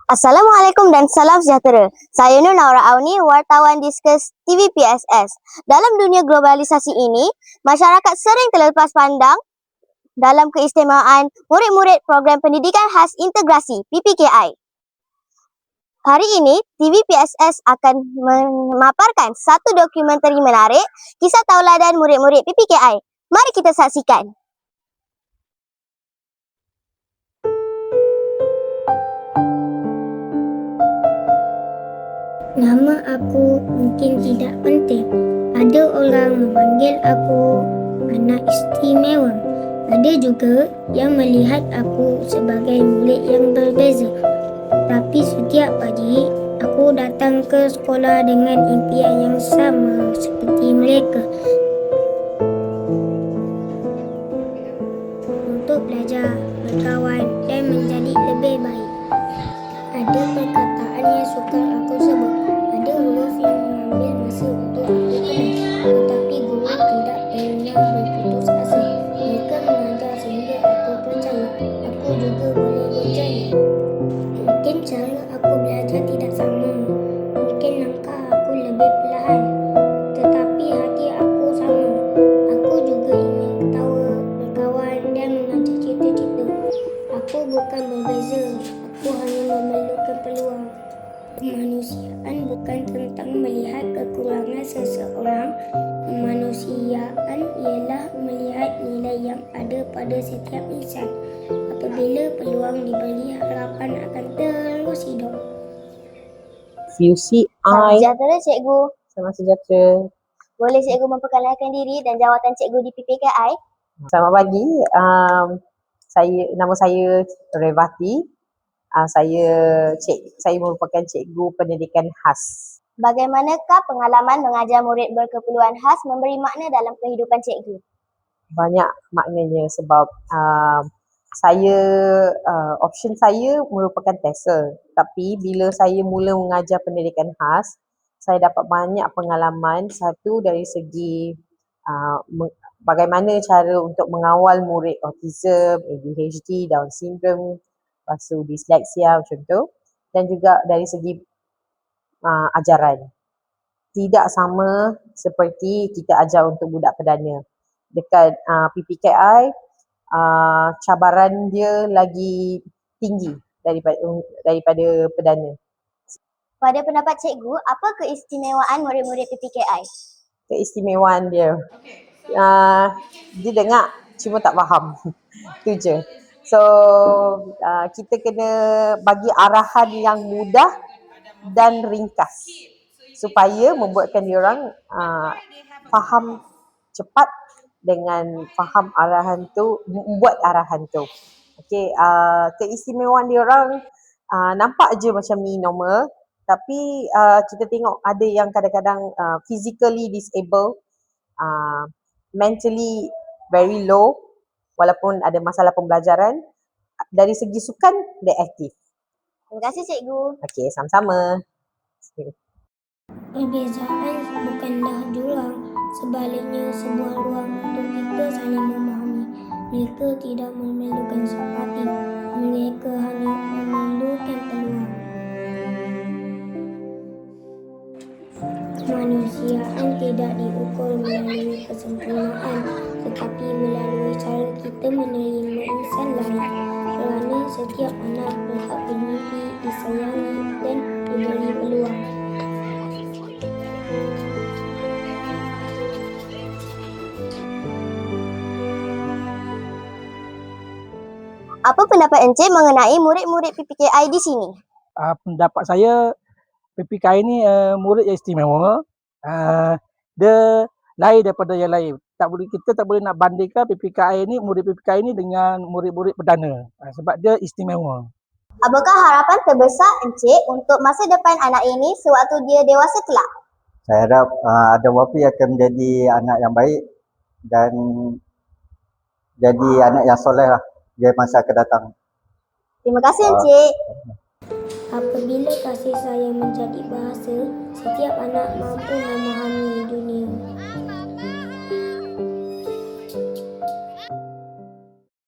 Assalamualaikum dan salam sejahtera. Saya Nur Naura Auni, wartawan Diskus TV PSS. Dalam dunia globalisasi ini, masyarakat sering terlepas pandang dalam keistimewaan murid-murid program pendidikan khas integrasi PPKI. Hari ini, TV PSS akan memaparkan satu dokumentari menarik, kisah tauladan murid-murid PPKI. Mari kita saksikan. Nama aku mungkin tidak penting. Ada orang memanggil aku anak istimewa. Ada juga yang melihat aku sebagai murid yang berbeza. Tapi setiap pagi, aku datang ke sekolah dengan impian yang sama seperti mereka. Untuk belajar, berkawan dan menjadi lebih baik. Ada perkataan yang suka aku sebut. Ada huruf yang mengambil masa untuk aku kenal. Tetapi guru tidak pernah berputus asa. Mereka mengajar sehingga aku percaya aku juga boleh berjaya. Mungkin cara aku belajar tidak sama. Mungkin langkah aku lebih perlahan. Tetapi hati aku sama. Aku juga ingin ketawa, berkawan dan mengajar cita-cita. Aku bukan berbeza. Aku hanya memerlukan peluang. Kemanusiaan bukan tentang melihat kekurangan seseorang. Kemanusiaan ialah melihat nilai yang ada pada setiap insan. Apabila peluang diberi, harapan akan terus hidup. Salam sejahtera, cikgu. Salam sejahtera. Boleh cikgu memperkenalkan diri dan jawatan cikgu di PPKI? Selamat pagi. Nama saya Revati. Saya merupakan cikgu pendidikan khas. Bagaimanakah pengalaman mengajar murid berkeperluan khas memberi makna dalam kehidupan cikgu? Banyak maknanya sebab option saya merupakan TESOL. Tapi bila saya mula mengajar pendidikan khas, saya dapat banyak pengalaman. Satu dari segi bagaimana cara untuk mengawal murid autism, ADHD, Down syndrome, lepas tu disleksia macam tu. Dan juga dari segi ajaran. Tidak sama seperti kita ajar untuk budak perdana. Dekat PPKI, cabaran dia lagi tinggi daripada perdana. Pada pendapat cikgu, apa keistimewaan murid-murid PPKI? Keistimewaan dia, dia dengar cuma tak faham. Itu je. So, kita kena bagi arahan yang mudah dan ringkas supaya membuatkan diorang faham cepat dengan faham arahan tu, membuat arahan tu. Okey, keistimewaan diorang nampak je macam ni normal, tapi kita tengok ada yang kadang-kadang physically disabled, mentally very low, walaupun ada masalah pembelajaran. Dari segi sukan, dia aktif. Terima kasih cikgu. Okey, sama-sama. Perbezaan bukanlah jurang, sebaliknya sebuah ruang untuk kita saling memahami. Mereka tidak memerlukan simpati, mereka hanya memerlukan peluang. Kemanusiaan tidak diukur melalui kesempurnaan, tetapi melalui cara kita menerima insan lain. Kerana setiap anak berhak bermimpi, disayangi dan diberi peluang. Apa pendapat encik mengenai murid-murid PPKI di sini? Pendapat saya, PPKI ni murid yang istimewa. Dia lain daripada yang lain. Kita tak boleh nak bandingkan murid PPKI ni dengan murid-murid perdana. Sebab dia istimewa. Apakah harapan terbesar encik untuk masa depan anak ini sewaktu dia dewasa kelak? Saya harap ada Wafi akan menjadi anak yang baik dan jadi anak yang soleh lah di masa akan datang. Terima kasih encik. Apabila kasih sayang menjadi bahasa, setiap anak mampu memahami dunia.